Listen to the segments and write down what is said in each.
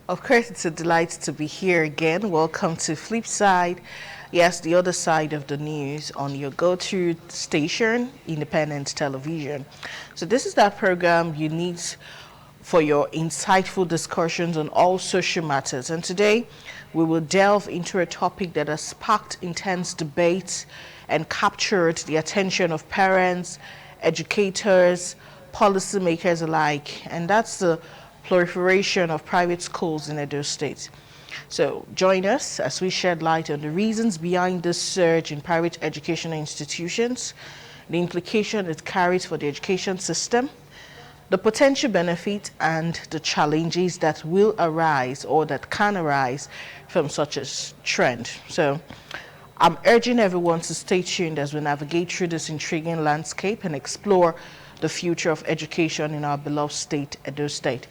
Of course, it's a delight to be here again. Welcome to Flipside. Yes, the other side of the news on your go-to station, Independent Television. So this is that program you need for your insightful discussions on all social matters. And today, we will delve into a topic that has sparked intense debate and captured the attention of parents, educators, policymakers alike. And that's the proliferation of private schools in Edo State. So join us as we shed light on the reasons behind this surge in private educational institutions, the implication it carries for the education system, the potential benefit and the challenges that will arise or that can arise from such a trend. So I'm urging everyone to stay tuned as we navigate through this intriguing landscape and explore the future of education in our beloved state, Edo State.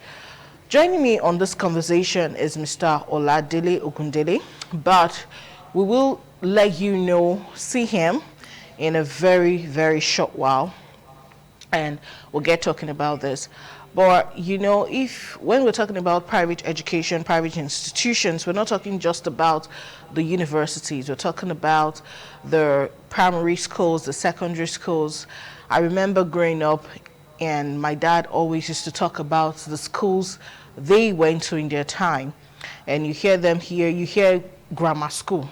Joining me on this conversation is Mr. Oladele Ogundele, but we will let you see him in a very, very short while, and we'll get talking about this. But when we're talking about private education, private institutions, we're not talking just about the universities. We're talking about the primary schools, the secondary schools. I remember growing up, and my dad always used to talk about the schools they went to in their time. And you hear them here, you hear grammar school,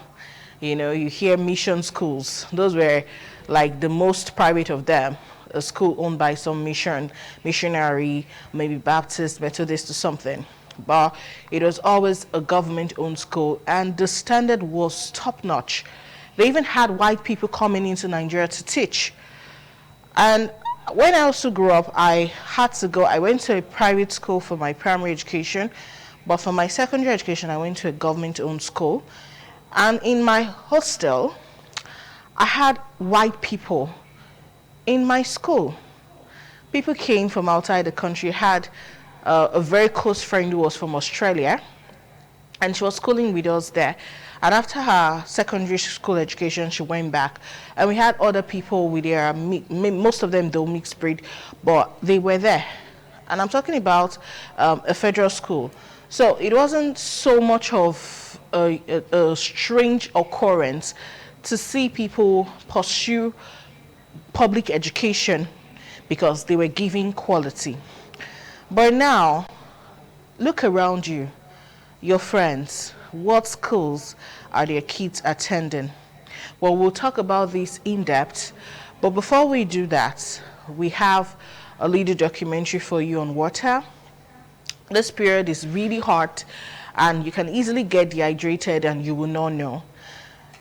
you hear mission schools. Those were like the most private of them, a school owned by some missionary, maybe Baptist, Methodist or something. But it was always a government-owned school, and the standard was top-notch. They even had white people coming into Nigeria to teach. And when I also grew up, I went to a private school for my primary education, but for my secondary education, I went to a government-owned school. And in my hostel, I had white people in my school. People came from outside the country. I had a very close friend who was from Australia, and she was schooling with us there. And after her secondary school education, she went back. And we had other people with their, most of them though mixed breed, but they were there. And I'm talking about a federal school. So it wasn't so much of a strange occurrence to see people pursue public education because they were giving quality. But now, look around you, your friends. What schools are their kids attending? Well, we'll talk about this in depth, but before we do that, we have a little documentary for you on water. This period is really hot, and you can easily get dehydrated and you will not know.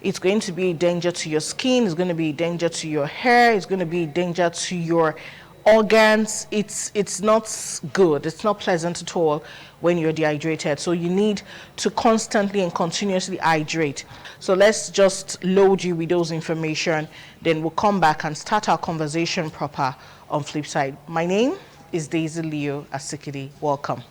It's going to be a danger to your skin, it's going to be a danger to your hair, it's going to be a danger to your organs. It's not good, it's not pleasant at all when you're dehydrated. So you need to constantly and continuously hydrate. So let's just load you with those information, then we'll come back and start our conversation proper on Flipside. My name is Daisy Leo Asikidi. Welcome.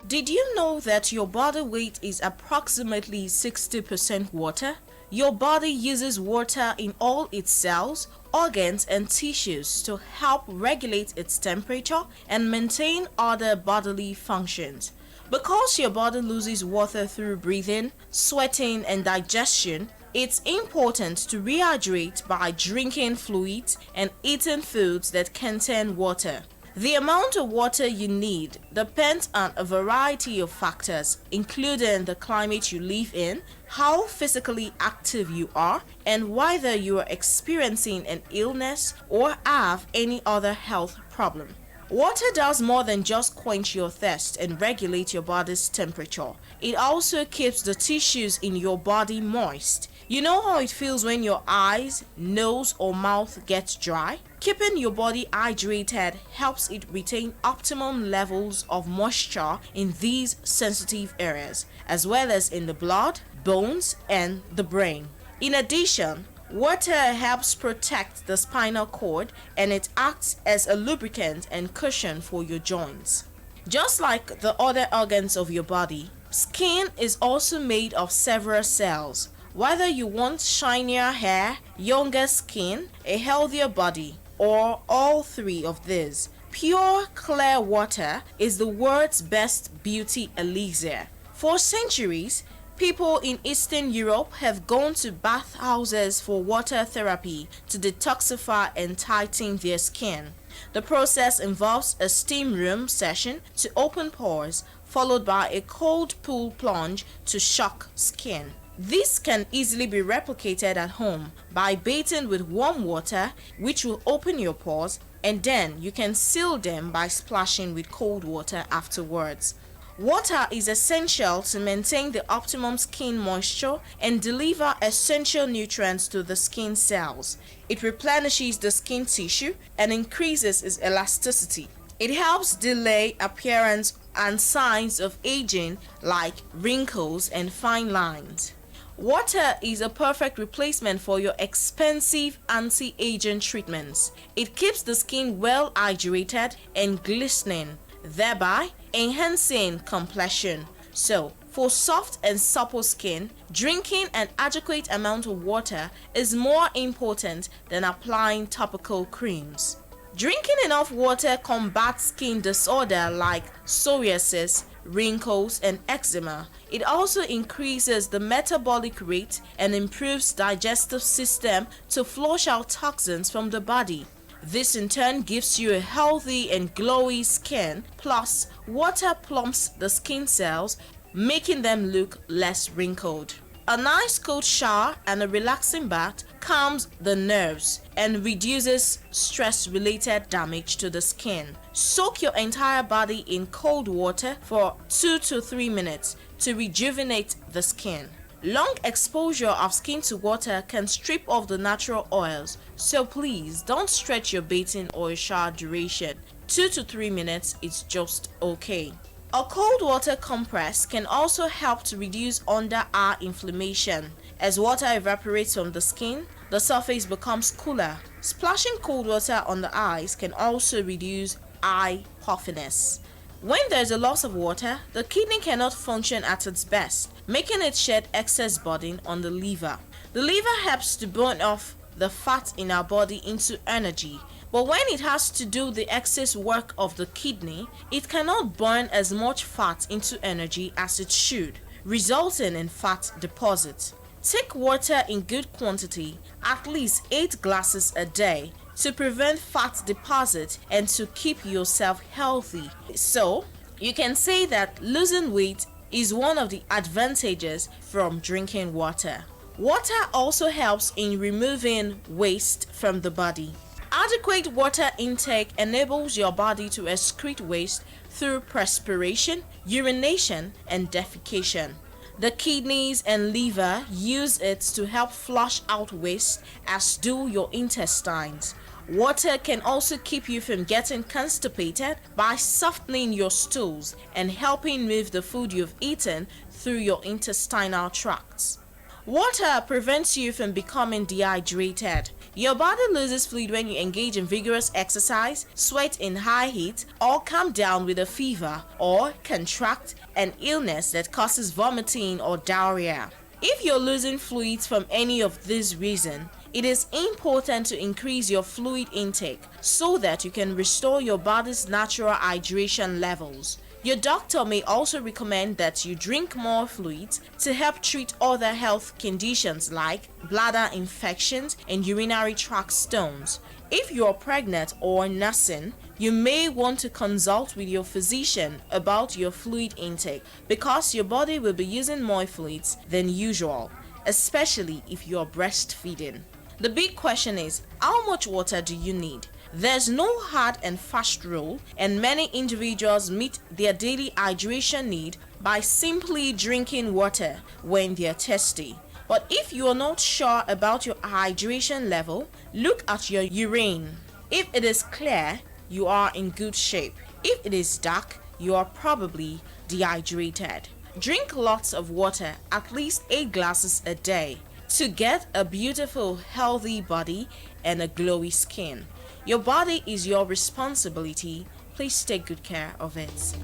Did you know that your body weight is approximately 60% water? Your body uses water in all its cells, organs, and tissues to help regulate its temperature and maintain other bodily functions. Because your body loses water through breathing, sweating, and digestion, it's important to rehydrate by drinking fluids and eating foods that contain water. The amount of water you need depends on a variety of factors, including the climate you live in, how physically active you are, and whether you are experiencing an illness or have any other health problem. Water does more than just quench your thirst and regulate your body's temperature. It also keeps the tissues in your body moist. You know how it feels when your eyes, nose, or mouth gets dry? Keeping your body hydrated helps it retain optimum levels of moisture in these sensitive areas, as well as in the blood, bones, and the brain. In addition, water helps protect the spinal cord, and it acts as a lubricant and cushion for your joints. Just like the other organs of your body, skin is also made of several cells. Whether you want shinier hair, younger skin, a healthier body, or all three of these, Pure, clear water is the world's best beauty elixir. For centuries, people in Eastern Europe have gone to bathhouses for water therapy to detoxify and tighten their skin. The process involves a steam room session to open pores, followed by a cold pool plunge to shock skin. This can easily be replicated at home by bathing with warm water, which will open your pores, and then you can seal them by splashing with cold water afterwards. Water is essential to maintain the optimum skin moisture and deliver essential nutrients to the skin cells. It replenishes the skin tissue and increases its elasticity. It helps delay appearance and signs of aging like wrinkles and fine lines. Water is a perfect replacement for your expensive anti-aging treatments. It keeps the skin well hydrated and glistening, thereby enhancing complexion. So, for soft and supple skin, drinking an adequate amount of water is more important than applying topical creams. Drinking enough water combats skin disorder like psoriasis, wrinkles, and eczema. It also increases the metabolic rate and improves digestive system to flush out toxins from the body. This in turn gives you a healthy and glowy skin, plus water plumps the skin cells, making them look less wrinkled. A nice cold shower and a relaxing bath calms the nerves and reduces stress-related damage to the skin. Soak your entire body in cold water for 2 to 3 minutes to rejuvenate the skin. Long exposure of skin to water can strip off the natural oils, so please don't stretch your bathing or shower duration. 2 to 3 minutes is just okay. A cold water compress can also help to reduce under-eye inflammation. As water evaporates from the skin, the surface becomes cooler. Splashing cold water on the eyes can also reduce eye puffiness. When there is a loss of water, the kidney cannot function at its best, making it shed excess burden on the liver. The liver helps to burn off the fat in our body into energy. But when it has to do the excess work of the kidney, it cannot burn as much fat into energy as it should, resulting in fat deposit. Take water in good quantity, at least 8 glasses a day, to prevent fat deposit and to keep yourself healthy. So, you can say that losing weight is one of the advantages from drinking water. Water also helps in removing waste from the body. Adequate water intake enables your body to excrete waste through perspiration, urination, and defecation. The kidneys and liver use it to help flush out waste, as do your intestines. Water can also keep you from getting constipated by softening your stools and helping move the food you've eaten through your intestinal tracts. Water prevents you from becoming dehydrated. Your body loses fluid when you engage in vigorous exercise, sweat in high heat, or come down with a fever, or contract an illness that causes vomiting or diarrhea. If you're losing fluids from any of these reasons, it is important to increase your fluid intake so that you can restore your body's natural hydration levels. Your doctor may also recommend that you drink more fluids to help treat other health conditions like bladder infections and urinary tract stones. If you are pregnant or nursing, you may want to consult with your physician about your fluid intake because your body will be using more fluids than usual, especially if you are breastfeeding. The big question is, how much water do you need? There's no hard and fast rule, and many individuals meet their daily hydration need by simply drinking water when they're thirsty. But if you are not sure about your hydration level, look at your urine. If it is clear, you are in good shape. If it is dark, you are probably dehydrated. Drink lots of water, at least 8 glasses a day, to get a beautiful, healthy body and a glowy skin. Your body is your responsibility. Please take good care of it.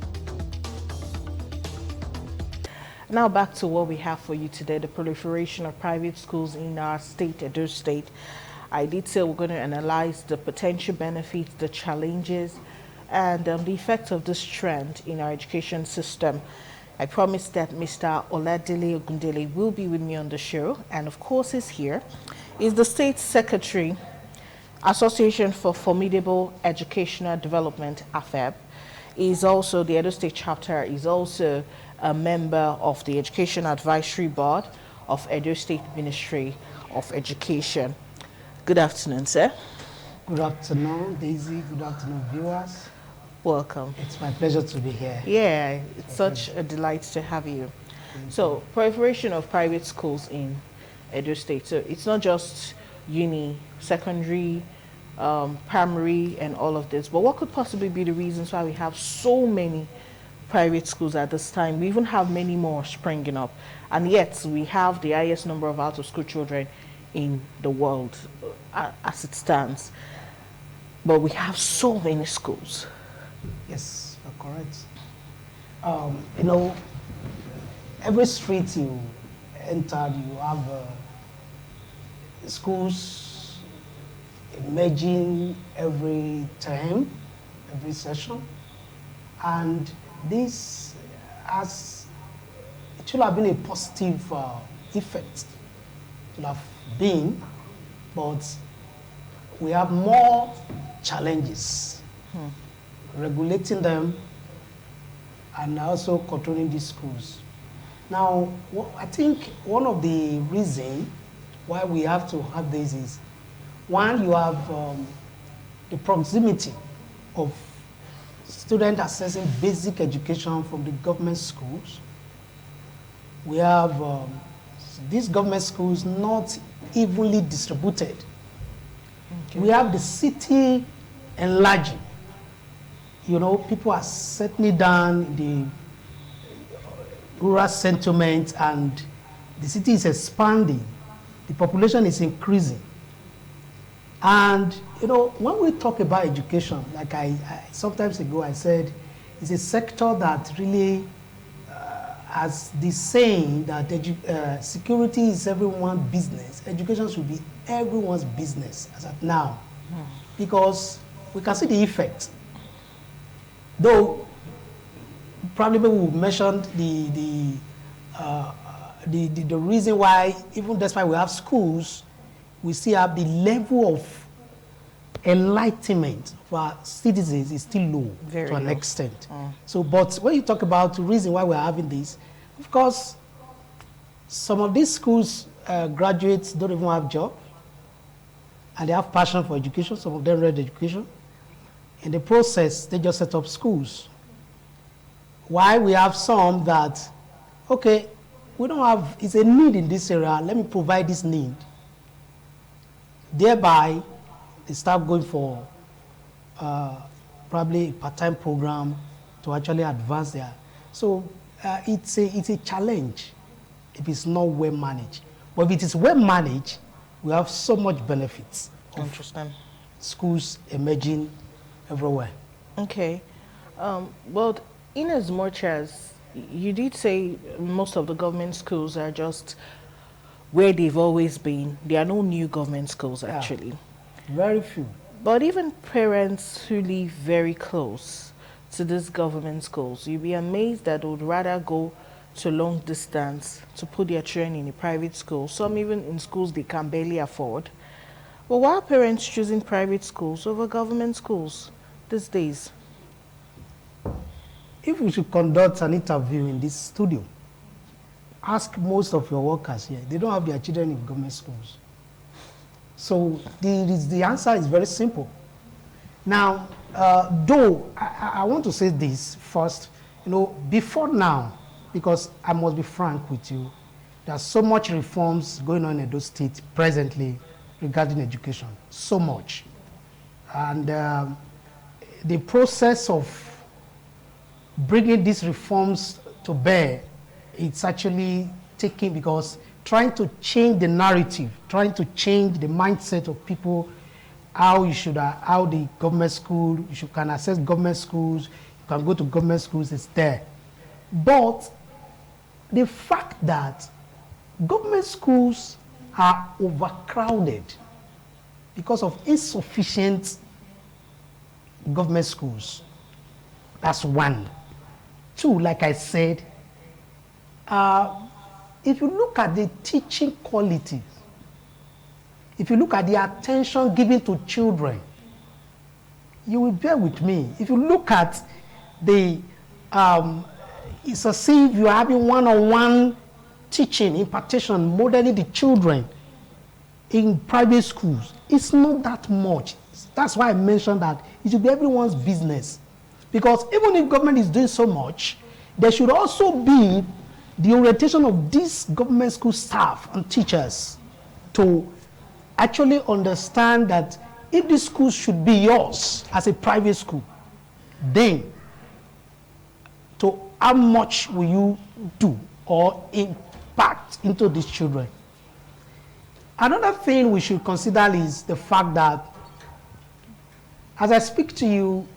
Now back to what we have for you today, the proliferation of private schools in our state, Edo State. I did say we're going to analyze the potential benefits, the challenges, and the effect of this trend in our education system. I promised that Mr. Oladele Ogundele will be with me on the show, and of course he's here. He's the State Secretary, Association for Formidable Educational Development, AFEB. He's also the Edo State chapter. He's also a member of the Education Advisory Board of Edo State Ministry of Education. Good afternoon, sir. Good afternoon, Daisy. Good afternoon, viewers. Welcome. It's my pleasure to be here. Yeah, it's such a delight to have you. So, proliferation of private schools in Edo State. So, it's not just uni, secondary, primary, and all of this. But what could possibly be the reasons why we have so many private schools at this time? We even have many more springing up. And yet, we have the highest number of out-of-school children in the world as it stands. But we have so many schools. Yes, you're correct. Every street you enter, you have schools emerging every term, every session. And this it should have been a positive effect. It should have been, but we have more challenges regulating them and also controlling these schools. Now, I think one of the reasons why we have to have this is, one, you have the proximity of students accessing basic education from the government schools. We have these government schools not evenly distributed. Okay. We have the city enlarging. People are settling down in the rural settlements, and the city is expanding. The population is increasing. And, when we talk about education, like I sometimes ago I said, it's a sector that really has the saying that security is everyone's business. Education should be everyone's business as of now, because we can see the effect. Though probably we mentioned the reason why, even despite we have schools, we still have the level of enlightenment for our citizens is still low to an extent. So, but when you talk about the reason why we're having this, of course, some of these schools graduates don't even have job, and they have passion for education. Some of them read education. In the process, they just set up schools. Why we have some that, okay, we don't have, it's a need in this area, let me provide this need. Thereby, they start going for probably a part-time program to actually advance there. So it's a challenge if it's not well managed. But if it is well managed, we have so much benefits. Interesting. Schools emerging everywhere. Okay. Well, in as much as you did say most of the government schools are just where they've always been, there are no new government schools actually. Yeah, very few. But even parents who live very close to these government schools, you'd be amazed that they would rather go to long distance to put their children in a private school, some even in schools they can barely afford. But why are parents choosing private schools over government schools these days? If we should conduct an interview in this studio, ask most of your workers here, they don't have their children in government schools. So the answer is very simple. Now, though, I want to say this first, before now, because I must be frank with you, there's so much reforms going on in Edo State presently regarding education, so much. And the process of bringing these reforms to bear, it's actually taking, because trying to change the narrative, trying to change the mindset of people, how the government school, can access government schools, you can go to government schools, is there. But the fact that government schools are overcrowded because of insufficient government schools. That's one. Two, like I said, if you look at the teaching quality, if you look at the attention given to children, you will bear with me. If you look at the, it's as if you're having one-on-one teaching, impartation, modeling the children in private schools. It's not that much. That's why I mentioned that it should be everyone's business. Because even if government is doing so much, there should also be the orientation of these government school staff and teachers to actually understand that if this school should be yours as a private school, then to how much will you do or impact into these children? Another thing we should consider is the fact that as I speak to you,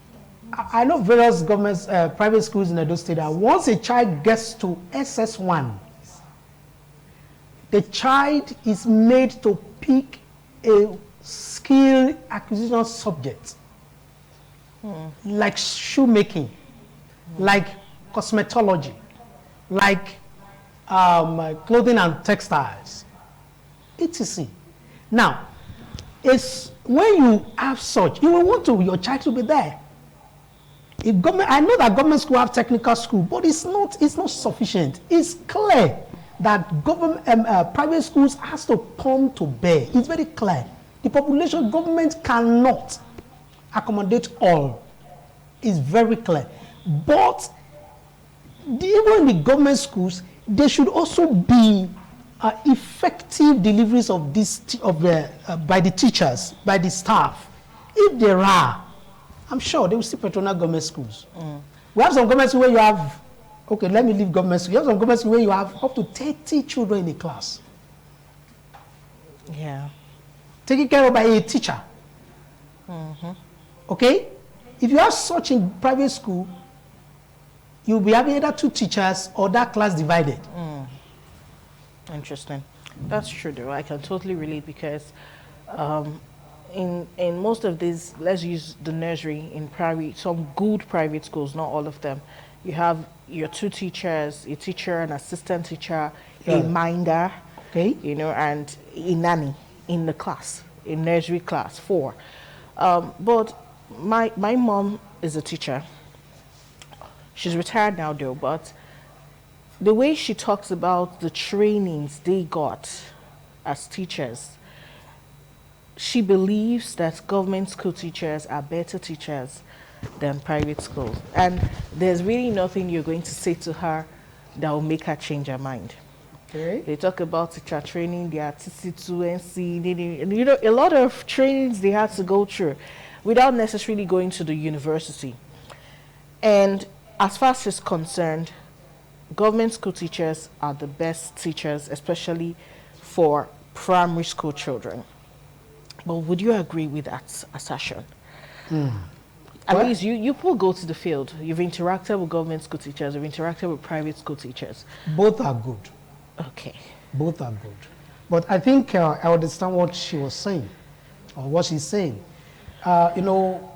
I know various government private schools in Edo State that once a child gets to SS1, the child is made to pick a skill acquisition subject, like shoemaking, like cosmetology, like clothing and textiles, etc. Now, it's when you have such, you will want your child to be there. If government, I know that government school have technical school, but it's not sufficient. It's clear that government private schools has to come to bear. It's very clear. The population government cannot accommodate all. It's very clear. But even in the government schools, there should also be effective deliveries of this by the teachers, by the staff. If there are, I'm sure they will still patronize government schools. We have some government schools where you have, okay, let me leave government schools. You have some government schools where you have up to 30 children in a class. Yeah. Taken care of by a teacher. Okay? If you have such in private school, you'll be having either two teachers or that class divided. Interesting. That's true though. I can totally relate because in most of these, let's use the nursery in private, some good private schools, not all of them, you have your two teachers, a teacher, an assistant teacher, a minder, okay, you know, and a nanny in the class, in nursery class 4. But my mom is a teacher. She's retired now though, but the way she talks about the trainings they got as teachers, she believes that government school teachers are better teachers than private schools. And there's really nothing you're going to say to her that will make her change her mind. Okay. They talk about teacher training, their TC2NC, and you know, a lot of trainings they had to go through without necessarily going to the university. And as far as she's concerned, government school teachers are the best teachers, especially for primary school children. But would you agree with that assertion? At least you people go to the field. You've interacted with government school teachers. You've interacted with private school teachers. Both are good. Okay. Both are good. But I think I understand what she was saying, or what she's saying. You know,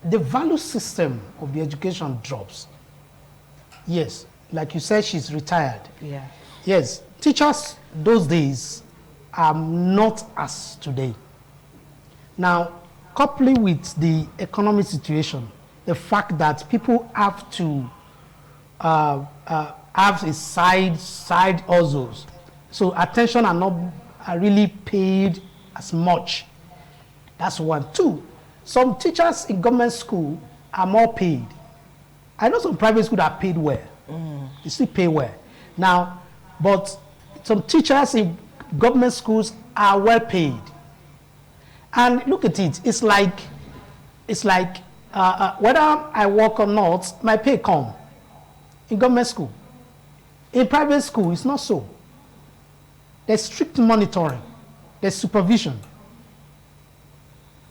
the value system of the education drops. Yes, like you said, she's retired. Yeah. Yes, teachers those days are not as today. Now, coupling with the economic situation, the fact that people have to have a side hustles, so attention are really paid as much. That's one. Two, some teachers in government school are more paid. I know some private schools are paid well. They still pay well. Now, but some teachers in government schools are well paid. And look at it. It's like whether I work or not, my pay come in government school. In private school, it's not so. There's strict monitoring. There's supervision.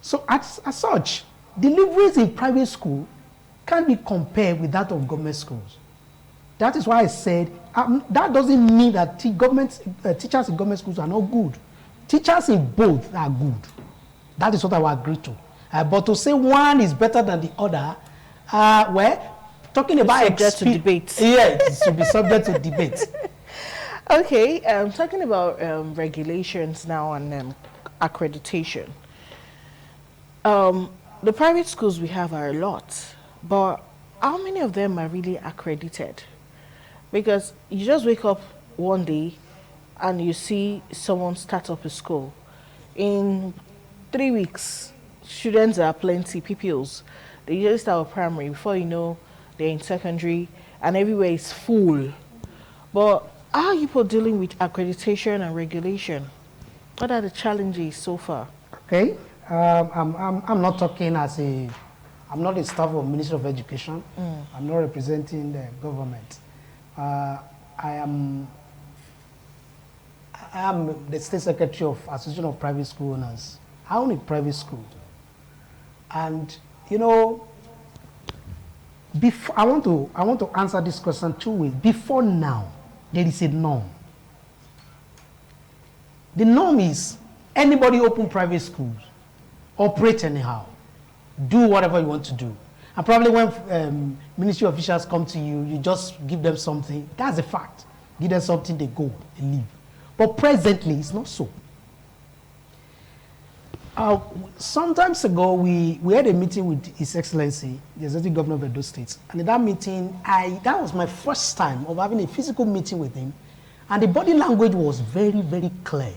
So as such, deliveries in private school can't be compared with that of government schools. That is why I said that doesn't mean that teachers in government schools are not good. Teachers in both are good. That is what I will agree to. But to say one is better than the other, Well, talking about subject to debate. Yeah, it should be subject to debate. Okay, talking about regulations now and accreditation. The private schools we have are a lot, but how many of them are really accredited? Because you just wake up one day and you see someone start up a school. In 3 weeks, students are plenty, pupils. They just start primary. Before you know, they're in secondary, and everywhere is full. But how are you people dealing with accreditation and regulation? What are the challenges so far? Okay, I'm not talking as I'm not a staff of Ministry of Education. I'm not representing the government. I am the State Secretary of Association of Private School Owners. I own a private school. And, you know, I want to answer this question two ways. Before now, there is a norm. The norm is anybody open private schools, operate anyhow, do whatever you want to do. And probably when ministry officials come to you, you just give them something. That's a fact. Give them something, they go, they leave. But presently, it's not so. Sometimes ago, we had a meeting with His Excellency, the Executive Governor of Edo State. And in that meeting, that was my first time of having a physical meeting with him. And the body language was very, very clear.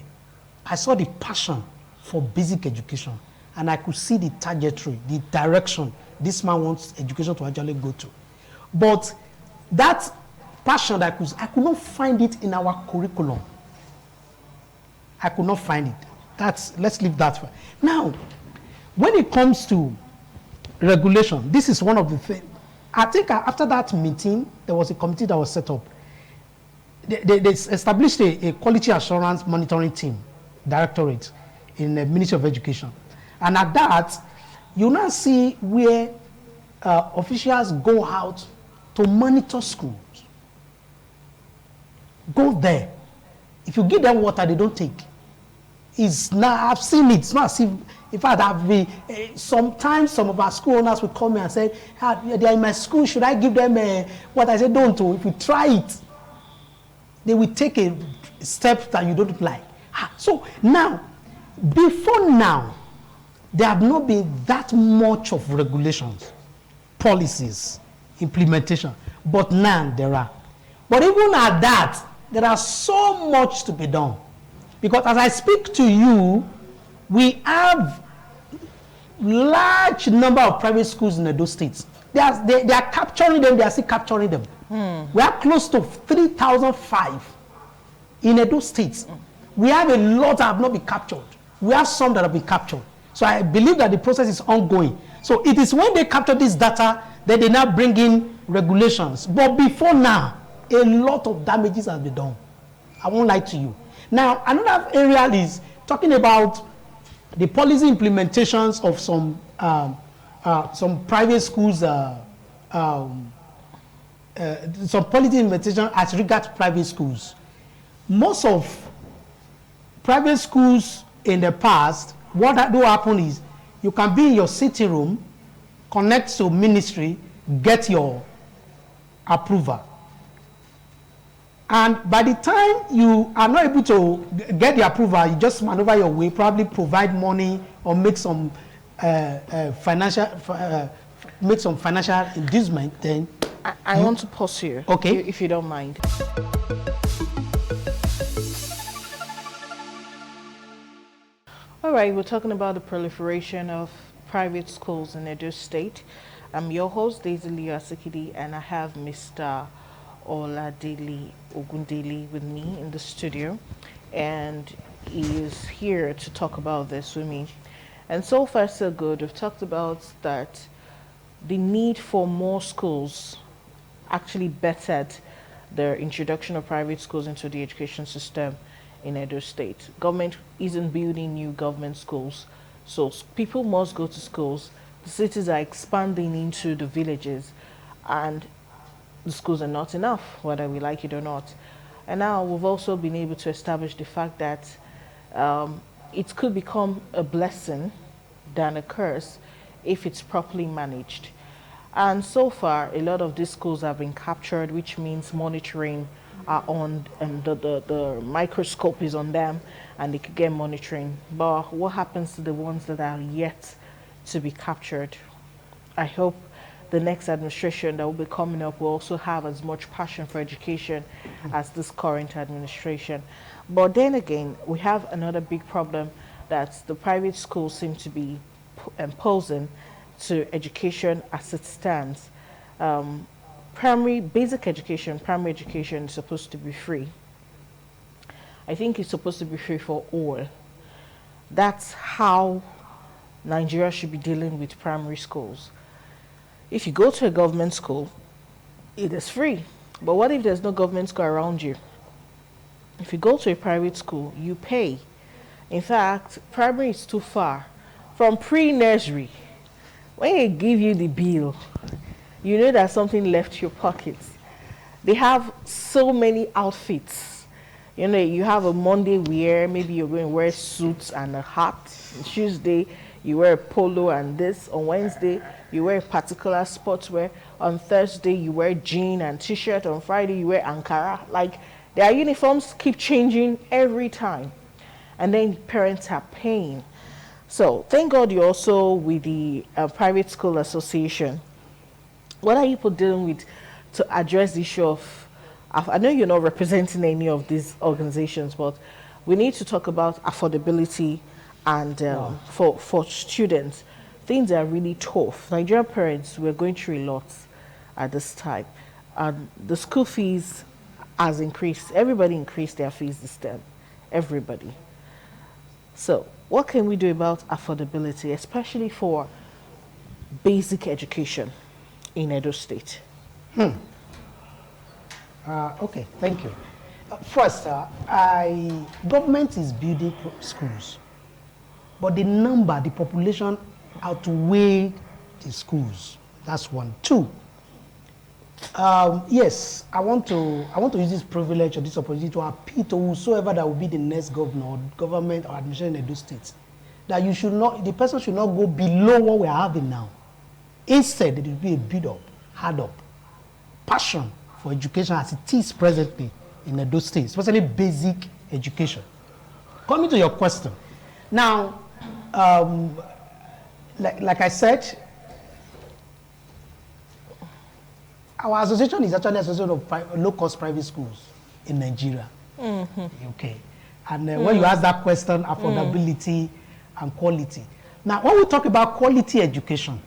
I saw the passion for basic education. And I could see the trajectory, the direction this man wants education to actually go to. But that passion, I could not find it in our curriculum. I could not find it. Let's leave that. Now, when it comes to regulation, this is one of the things. I think after that meeting, there was a committee that was set up. They established a quality assurance monitoring team, directorate, in the Ministry of Education. And at that, you now see where officials go out to monitor schools. Go there. If you give them water, they don't take. It's not, I've seen it. It's not as if, in fact, sometimes some of our school owners will call me and say, they're in my school, should I give them what? I said, don't. If you try it, they will take a step that you don't like. So now, before now, there have not been that much of regulations, policies, implementation, but now there are. But even at that, there are so much to be done. Because as I speak to you, we have large number of private schools in Edo State. They are capturing them, they are still capturing them. We are close to 3,005 in Edo State. We have a lot that have not been captured. We have some that have been captured. So I believe that the process is ongoing. So it is when they capture this data that they now bring in regulations. But before now, a lot of damages have been done. I won't lie to you. Now, another area is talking about the policy implementations of some private schools, some policy implementation as regards private schools. Most of private schools in the past, what do happen is you can be in your sitting room, connect to ministry, get your approval. And by the time you are not able to get the approval, you just maneuver your way, probably provide money or make some financial inducement. Then I want to pause here, okay, if you don't mind. All right, we're talking about the proliferation of private schools in Edo State. I'm your host, Daisy Asikidi, and I have Mr. Oladele Ogundele with me in the studio, and he is here to talk about this with me. And so far so good. We've talked about that the need for more schools actually bettered the introduction of private schools into the education system in Edo State. Government isn't building new government schools, so people must go to schools. The cities are expanding into the villages, and the schools are not enough, whether we like it or not. And now we've also been able to establish the fact that it could become a blessing than a curse if it's properly managed. And so far, a lot of these schools have been captured, which means monitoring are on, and the microscope is on them, and they could get monitoring. But what happens to the ones that are yet to be captured? I hope the next administration that will be coming up will also have as much passion for education as this current administration. But then again, we have another big problem that the private schools seem to be imposing to education as it stands. Basic education, primary education is supposed to be free. I think it's supposed to be free for all. That's how Nigeria should be dealing with primary schools. If you go to a government school, it is free. But what if there's no government school around you? If you go to a private school, you pay. In fact, primary is too far. From pre-nursery, when they give you the bill, you know that something left your pockets. They have so many outfits. You know, you have a Monday wear, maybe you're going to wear suits and a hat. Tuesday, you wear a polo and this. On Wednesday, you wear a particular sportswear. On Thursday, you wear jean and t-shirt. On Friday, you wear Ankara. Like, their uniforms keep changing every time. And then parents are paying. So thank God you're also with the Private School Association. What are you dealing with to address the issue of, I know you're not representing any of these organizations, but we need to talk about affordability and for students. Things are really tough. Nigerian parents, we're going through a lot at this time. The school fees has increased. Everybody increased their fees this term. Everybody. So what can we do about affordability, especially for basic education in Edo State? Okay, thank you. First, government is building schools, but the number, the population outweigh the schools. That's one. Two, yes, I want to use this privilege or this opportunity to appeal to whosoever that will be the next governor or government or administration in Edo State, that you should not, the person should not go below what we are having now. Instead, it will be a build up, hard up, passion for education as it is presently in Edo State, especially basic education. Coming to your question, now, like I said, our association is actually an association of low-cost private schools in Nigeria. Okay. And when you ask that question, affordability and quality. Now, when we talk about quality education,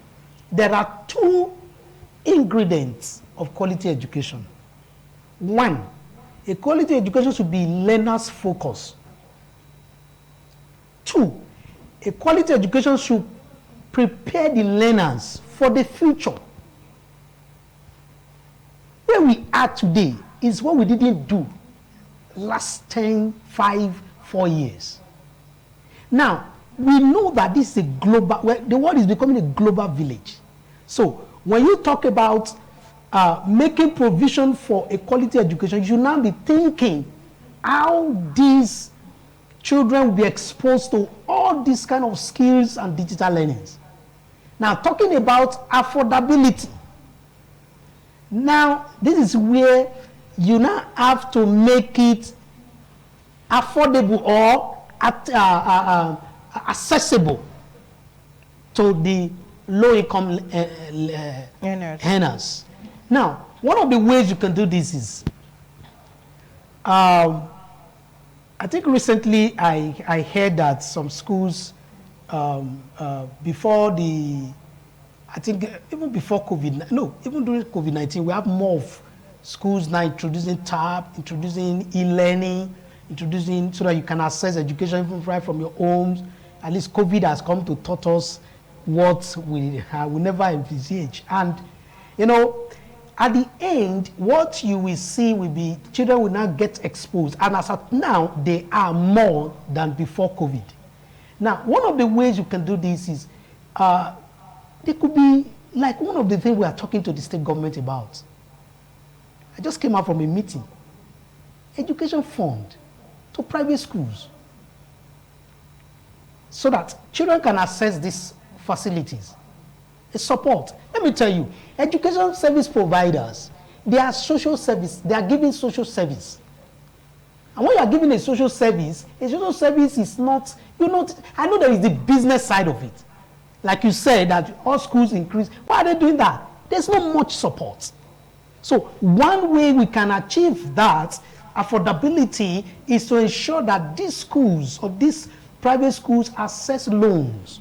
there are two ingredients of quality education. One, a quality education should be learners focused. Two, a quality education should prepare the learners for the future. Where we are today is what we didn't do last 10, 5, 4 years. Now, we know that this is a global, the world is becoming a global village. So, when you talk about making provision for a quality education, you should now be thinking how these children will be exposed to all these kind of skills and digital learnings. Now, talking about affordability. Now, this is where you now have to make it affordable or accessible to the low-income earners. Now, one of the ways you can do this is, I think recently I heard that some schools, before the, I think even before COVID, no, even during COVID-19, we have more of schools now introducing TAB, introducing e-learning, introducing so that you can access education even right from your homes. At least COVID has come to taught us what we never envisage. And, you know, at the end, what you will see will be children will now get exposed. And as of now, they are more than before COVID. Now, one of the ways you can do this is, there could be, like one of the things we are talking to the state government about. I just came out from a meeting. Education fund to private schools, so that children can access these facilities support. Let me tell you, education service providers, they are social service. They are giving social service. And when you are giving a social service is not, I know there is the business side of it. Like you said, that all schools increase. Why are they doing that? There's not much support. So one way we can achieve that affordability is to ensure that these schools or these private schools access loans.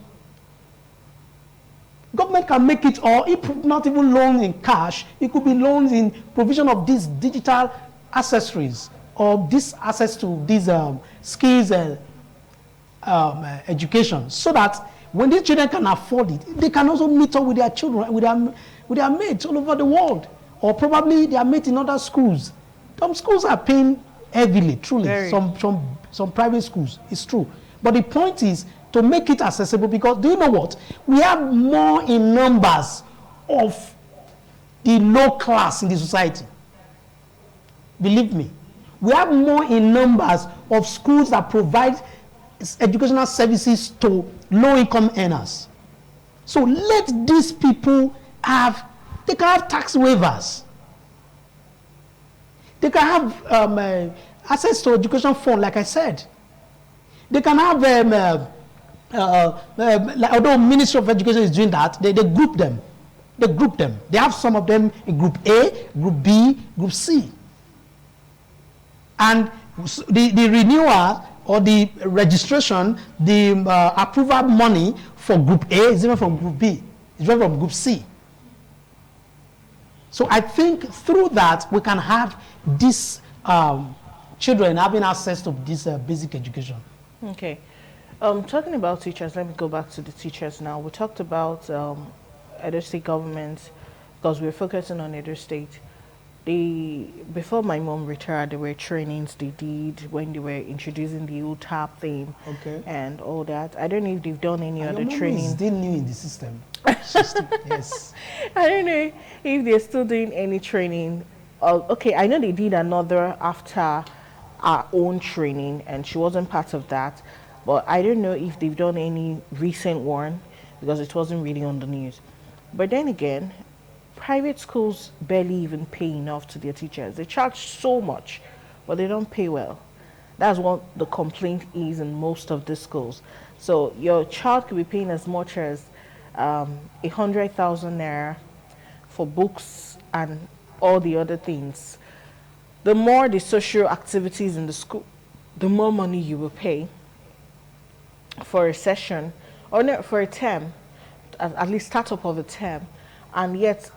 Government can make it, or if not even loans in cash, it could be loans in provision of these digital accessories or this access to these skills education, so that when these children can afford it, they can also meet up with their children, with their mates all over the world, or probably their mates in other schools. Some schools are paying heavily, truly. Very. Some private schools, it's true. But the point is to make it accessible, because do you know what? We have more in numbers of the low class in the society. Believe me. We have more in numbers of schools that provide educational services to low-income earners. So let these people they can have tax waivers. They can have access to education fund, like I said. They can have, although Ministry of Education is doing that, they group them. They group them. They have some of them in Group A, Group B, Group C. And the renewal or the registration, the approval money for Group A is different from Group B. It's different from Group C. So I think through that, we can have these children having access to this basic education. Okay. Talking about teachers, let me go back to the teachers now. We talked about Edo State government, because we're focusing on Edo State. Before my mom retired, there were trainings they did when they were introducing the UTAP thing, Okay. and all that. I don't know if they've done any other Your mom training. is still new in the system. Yes. I don't know if they're still doing any training. Okay, I know they did another after our own training, and she wasn't part of that. But I don't know if they've done any recent one, because it wasn't really on the news. But then again, private schools barely even pay enough to their teachers. They charge so much, but they don't pay well. That's what the complaint is in most of the schools. So your child could be paying as much as 100,000 naira for books and all the other things. The more the social activities in the school, the more money you will pay for a session, or no, for a term, at least startup of a term, and yet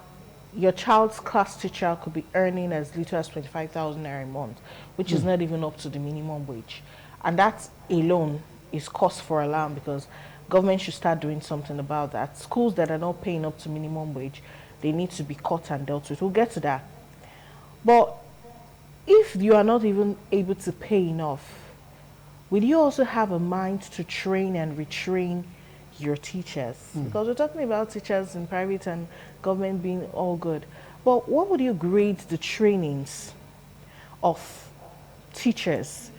your child's class teacher could be earning as little as 25,000 naira a month, which is not even up to the minimum wage. And that alone is cause for alarm, because government should start doing something about that. Schools that are not paying up to minimum wage, they need to be caught and dealt with. We'll get to that. But if you are not even able to pay enough, will you also have a mind to train and retrain your teachers? Because we're talking about teachers in private and government being all good. But what would you grade the trainings of teachers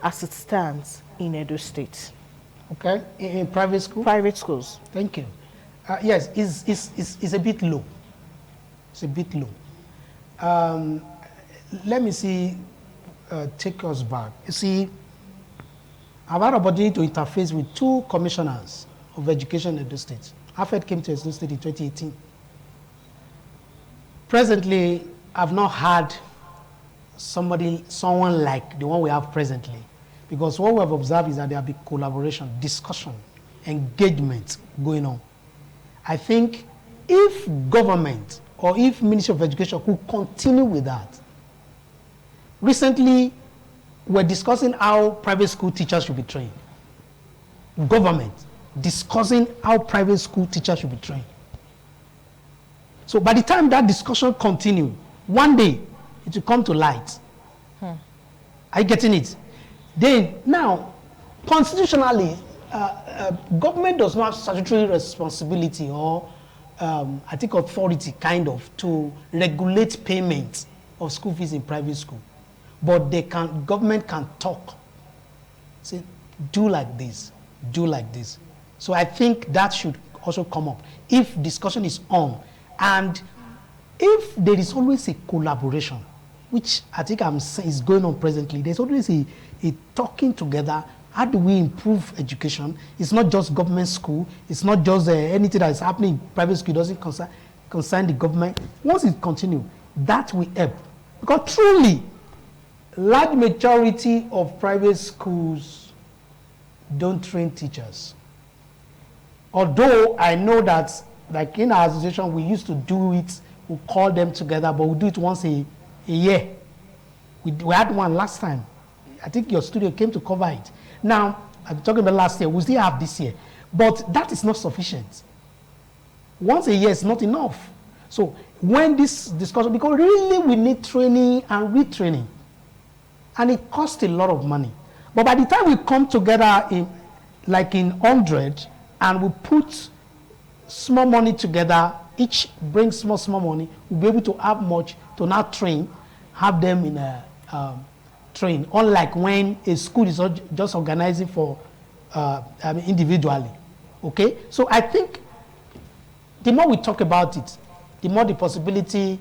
as it stands in Edo State? Okay, in private school? Private schools. Thank you. Yes, it's a bit low. It's a bit low. Let me see, take us back. You see, I've had an opportunity to interface with 2 commissioners of education in Edo State. AFED came to Edo State in 2018. Presently, I've not had someone like the one we have presently, because what we have observed is that there will be collaboration, discussion, engagement going on. I think if government or if Ministry of Education could continue with that. Recently, we're discussing how private school teachers should be trained. Government discussing how private school teachers should be trained. So by the time that discussion continues, one day it will come to light. Are you getting it? Then, now, constitutionally, government does not have statutory responsibility or, I think, authority, kind of, to regulate payment of school fees in private school. But government can talk. Say, do like this, do like this. So I think that should also come up if discussion is on. And if there is always a collaboration, which I think I'm saying is going on presently, there's always a talking together. How do we improve education? It's not just government school. It's not just anything that is happening in private school. It doesn't concern the government. Once it continues, that will help. Because truly, large majority of private schools don't train teachers. Although I know that, like in our association, we used to do it, we call them together, but we do it once a year. We had one last time. I think your studio came to cover it. Now, I'm talking about last year, we still have this year. But that is not sufficient. Once a year is not enough. So when this discussion, because really we need training and retraining. And it costs a lot of money. But by the time we come together in 100 and we put small money together, each brings small money, we'll be able to have much to now have them in a train. Unlike when a school is just organizing for individually. Okay? So I think the more we talk about it, the more the possibility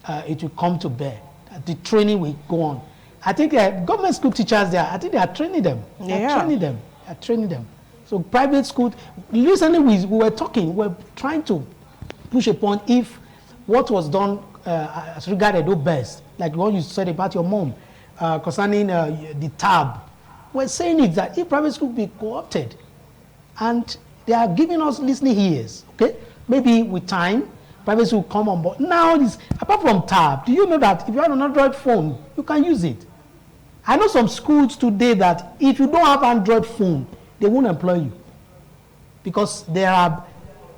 it will come to bear. The training will go on. I think government school teachers there, I think they are training them. They are training them. So private school, recently we were talking, we were trying to push a point if what was done as regarded Edo best, like what you said about your mom, concerning the tab, we're saying it that if private school be co-opted, and they are giving us listening ears, okay? Maybe with time, private school come on board. Now, apart from tab, do you know that if you have an Android phone, you can use it? I know some schools today that if you don't have Android phone, they won't employ you. Because there are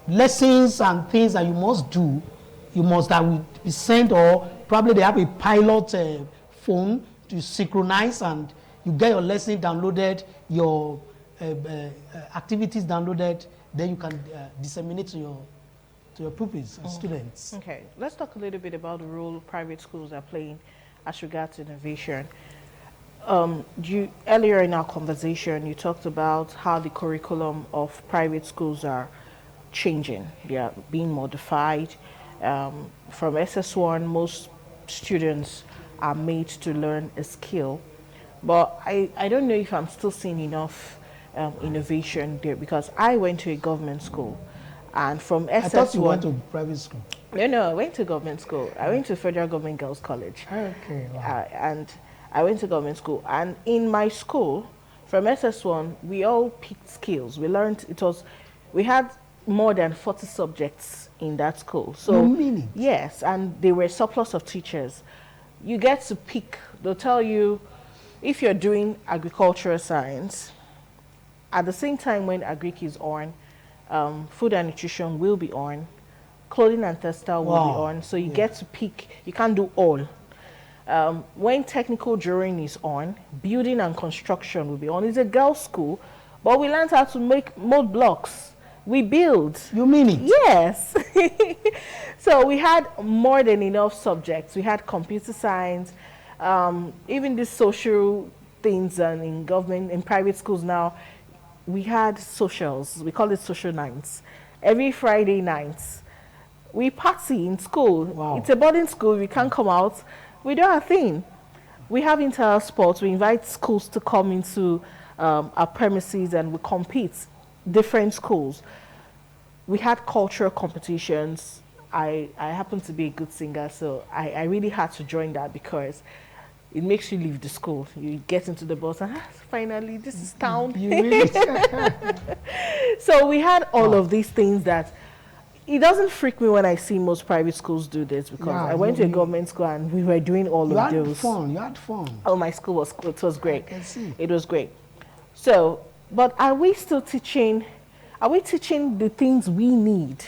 lessons and things that you must do, that will be sent, or probably they have a pilot phone to synchronize, and you get your lesson downloaded, your activities downloaded, then you can disseminate to your pupils and students. Okay, let's talk a little bit about the role private schools are playing as regards innovation. Earlier in our conversation, you talked about how the curriculum of private schools are changing. They are being modified. From SS1, most students are made to learn a skill. But I don't know if I'm still seeing enough innovation there, because I went to a government school. And from SS1... I thought you went to private school. No, I went to government school. I went to Federal Government Girls College. Okay, wow. And I went to government school. And in my school, from SS1, we all picked skills. We had more than 40 subjects in that school. So, you mean it? Yes, and there were surplus of teachers. You get to pick. They'll tell you, if you're doing agricultural science, at the same time when agric is on, food and nutrition will be on, clothing and textile will be on. So you get to pick. You can't do all. When technical drawing is on, building and construction will be on. It's a girls' school, but we learned how to make mold blocks. We build. You mean it? Yes. So we had more than enough subjects. We had computer science, even these social things, and in government, in private schools now, we had socials. We call it social nights. Every Friday nights, we party in school. Wow. It's a boarding school. We can't come out. We do our thing. We have inter sports. We invite schools to come into our premises, and we compete. Different schools. We had cultural competitions. I happen to be a good singer, so I really had to join that, because it makes you leave the school. You get into the bus and finally, this is town. So we had all of these things that it doesn't freak me when I see most private schools do this, because I went to a government school and we were doing all of those. You had fun. Oh, my school it was great. I can see. It was great. So, but are we still teaching? Are we teaching the things we need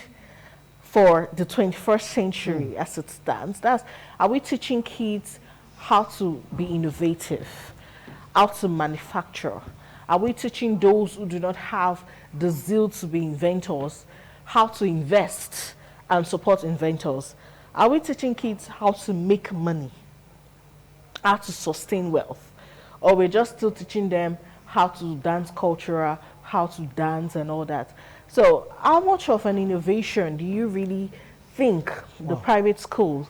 for the 21st century as it stands? Are we teaching kids how to be innovative, how to manufacture? Are we teaching those who do not have the zeal to be inventors how to invest and support inventors? Are we teaching kids how to make money, how to sustain wealth? Or we're just still teaching them how to dance cultural, how to dance and all that? So how much of an innovation do you really think the private schools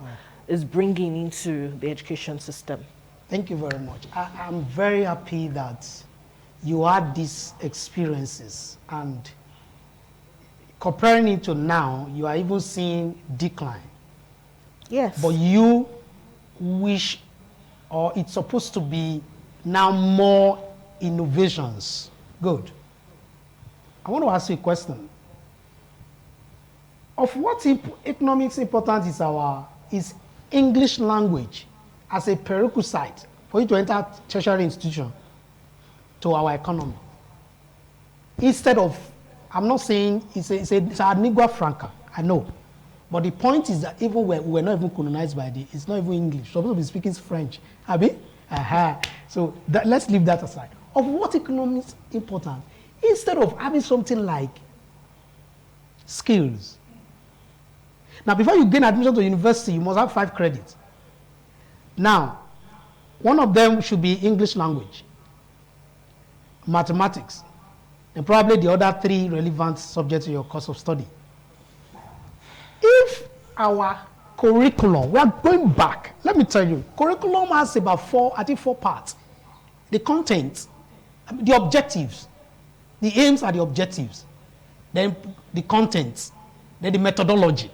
is bringing into the education system? Thank you very much. I'm very happy that you had these experiences, and comparing it to now, you are even seeing decline. Yes. But you wish, or it's supposed to be now more innovations. Good. I want to ask you a question. Of what economics importance is English language as a prerequisite for you to enter tertiary institution to our economy? Instead of, I'm not saying it's a lingua franca, I know. But the point is that even we're not even colonized by it's not even English. We're supposed to be speaking French. Abi? So let's leave that aside. Of what economics important? Instead of having something like skills. Now, before you gain admission to university, you must have 5 credits. Now, one of them should be English language, mathematics, and probably the other 3 relevant subjects in your course of study. If our curriculum, we are going back, let me tell you, curriculum has about 4 parts. The content, the objectives, the aims are the objectives, then the contents, then the methodology.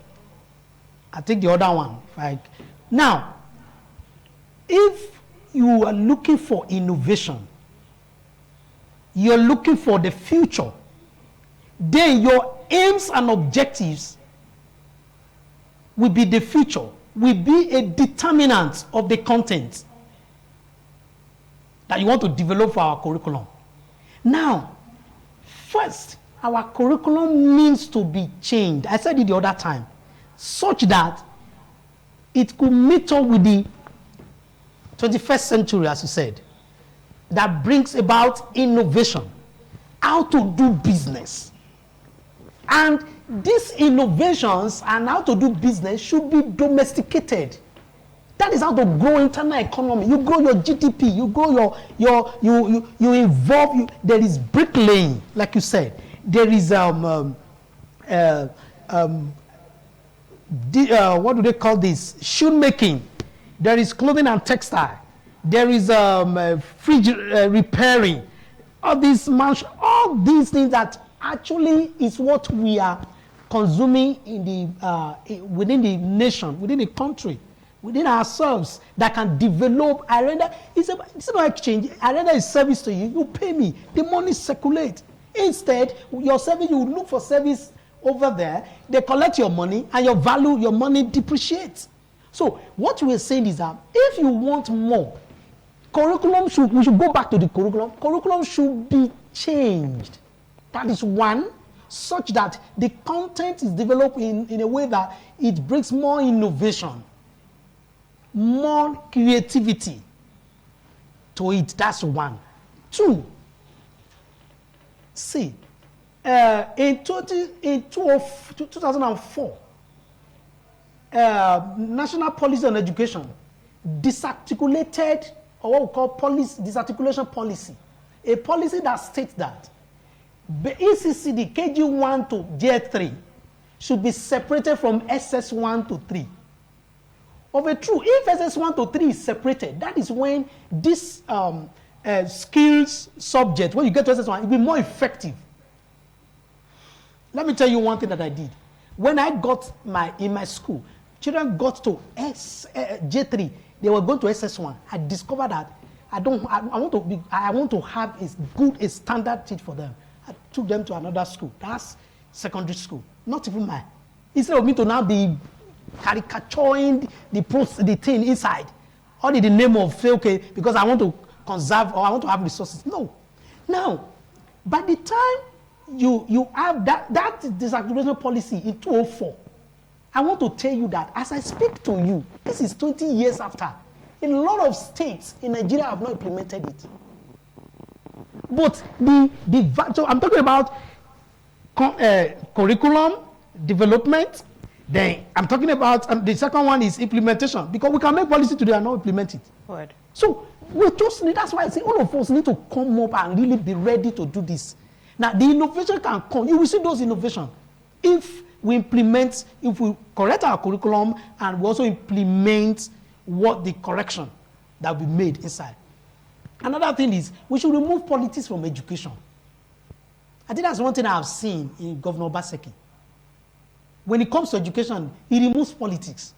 I take the other one. Now, if you are looking for innovation, you're looking for the future, then your aims and objectives will be the future, will be a determinant of the content that you want to develop for our curriculum. Now, first, our curriculum needs to be changed. I said it the other time, such that it could meet up with the 21st century, as you said, that brings about innovation, how to do business. And these innovations and how to do business should be domesticated. That is how to grow internal economy. You grow your GDP, you grow you evolve. There is bricklaying, like you said. There is what do they call this? Shoemaking. There is clothing and textile. There is fridge repairing. All these things that actually is what we are consuming in the within the nation, within the country, within ourselves, that can develop. It's not exchange. I render a service to you. You pay me. The money circulate. Instead, your service, you look for service over there. They collect your money, and your value, your money depreciates. So what we're saying is that if you want more, we should go back to the curriculum. Curriculum should be changed. That is one, such that the content is developed in a way that it brings more innovation, more creativity to it. That's one. Two, see, in 2004, National Policy on Education disarticulated, or what we call disarticulation policy, a policy that states that the ECCD KG1 to J3 should be separated from SS1 to 3. Of a truth, if SS1 to 3 is separated, that is when this skills subject, when you get to SS1, it will be more effective. Let me tell you one thing that I did. When I got in my school, children got to J3, they were going to SS1. I discovered that I want to have a standard teach for them. I took them to another school. That's secondary school, not even mine. Instead of me to now be caricaturing the thing inside, all in the name of say, okay, because I want to conserve or I want to have resources. No. Now, by the time you have that disaggregation policy in 2004, I want to tell you that as I speak to you, this is 20 years after. In a lot of states in Nigeria have not implemented it. But so I'm talking about curriculum development. Then I'm talking about the second one is implementation, because we can make policy today and not implement it. Right. So we just need. That's why I say all of us need to come up and really be ready to do this. Now, the innovation can come. You will see those innovations if we correct our curriculum and we also implement what the correction that we made inside. Another thing is we should remove politics from education. I think that's one thing I've seen in Governor Obaseki. When it comes to education, he removes politics.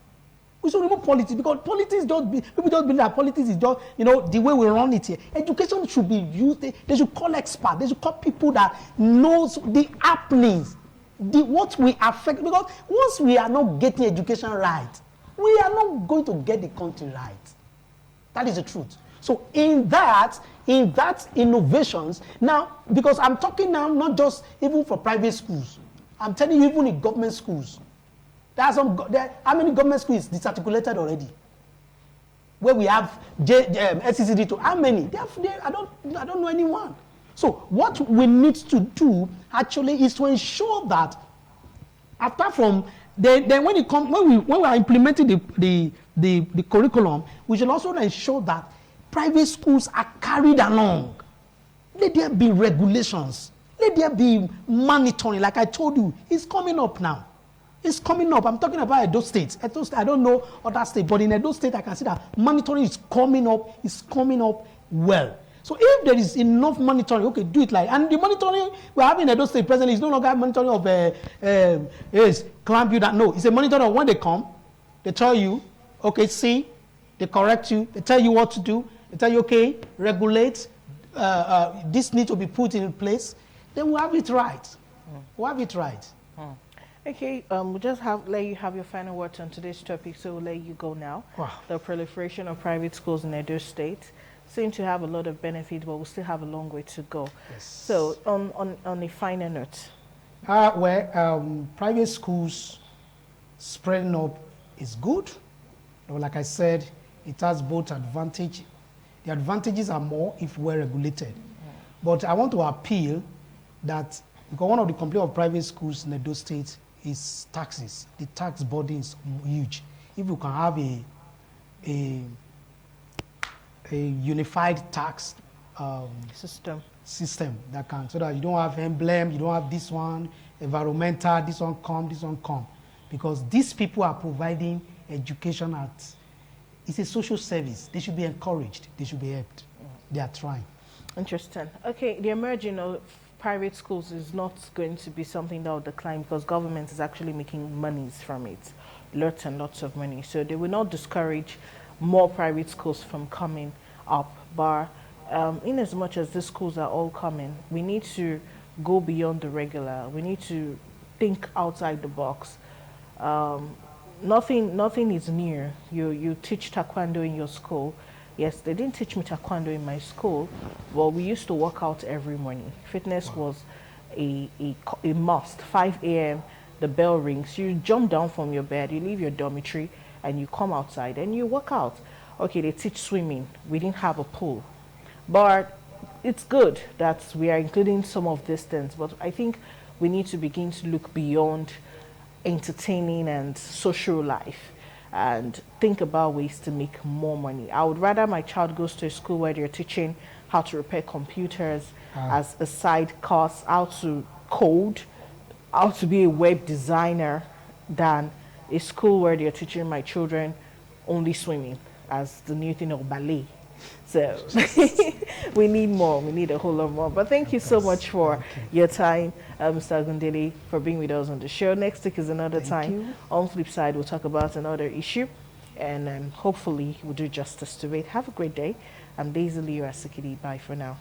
We should remove politics because politics people don't believe that politics is just, the way we run it here. Education should be used. They should call experts. They should call people that knows the happenings, what we affect. Because once we are not getting education right, we are not going to get the country right. That is the truth. So in that innovations, now, because I'm talking now not just even for private schools, I'm telling you even in government schools. How many government schools is disarticulated already? Where we have SCCD2, how many? I don't know anyone. So what we need to do actually is to ensure that apart from then when we are implementing the curriculum, we should also ensure that private schools are carried along. Let there be regulations. Let there be monitoring. Like I told you, it's coming up now. It's coming up. I'm talking about Edo State. Edo State, I don't know other state, but in Edo State, I can see that monitoring is coming up. It's coming up well. So if there is enough monitoring, okay, do it like. And the monitoring we're having in Edo State presently is no longer monitoring of clan builder. No, it's a monitoring of when they come, they tell you, okay, see, they correct you, they tell you what to do, they tell you, okay, regulate, this needs to be put in place. Then we'll have it right. We'll have it right. Okay, we'll just let you have your final words on today's topic, so we'll let you go now. Wow. The proliferation of private schools in Edo State seem to have a lot of benefits, but we'll still have a long way to go. Yes. So, on a final note. Private schools spreading up is good. Like I said, it has both advantage. The advantages are more if we're regulated. But I want to appeal that, because one of the complaints of private schools in Edo State is taxes. The tax burden is huge. If you can have a unified tax system that can, so that you don't have emblem, you don't have this one, environmental, this one come. Because these people are providing education it's a social service. They should be encouraged. They should be helped. They are trying. Interesting. Okay, the emerging of private schools is not going to be something that will decline because government is actually making monies from it, lots and lots of money. So they will not discourage more private schools from coming up. But in as much as these schools are all coming, we need to go beyond the regular. We need to think outside the box. Nothing is new. You teach taekwondo in your school. Yes, they didn't teach me taekwondo in my school, but we used to work out every morning. Fitness was a must. 5 a.m., the bell rings. You jump down from your bed, you leave your dormitory, and you come outside and you work out. Okay, they teach swimming. We didn't have a pool. But it's good that we are including some of these things, but I think we need to begin to look beyond entertaining and social life and think about ways to make more money. I would rather my child goes to a school where they're teaching how to repair computers as a side course, how to code, how to be a web designer, than a school where they're teaching my children only swimming as the new thing of ballet. So we need more. We need a whole lot more. But thank you so much for your time, Mr. Ogundele, for being with us on the show. Next week is another time. On Flipside, we'll talk about another issue, and hopefully we'll do justice to it. Have a great day. I'm Daisy Leo Asikidi. Bye for now.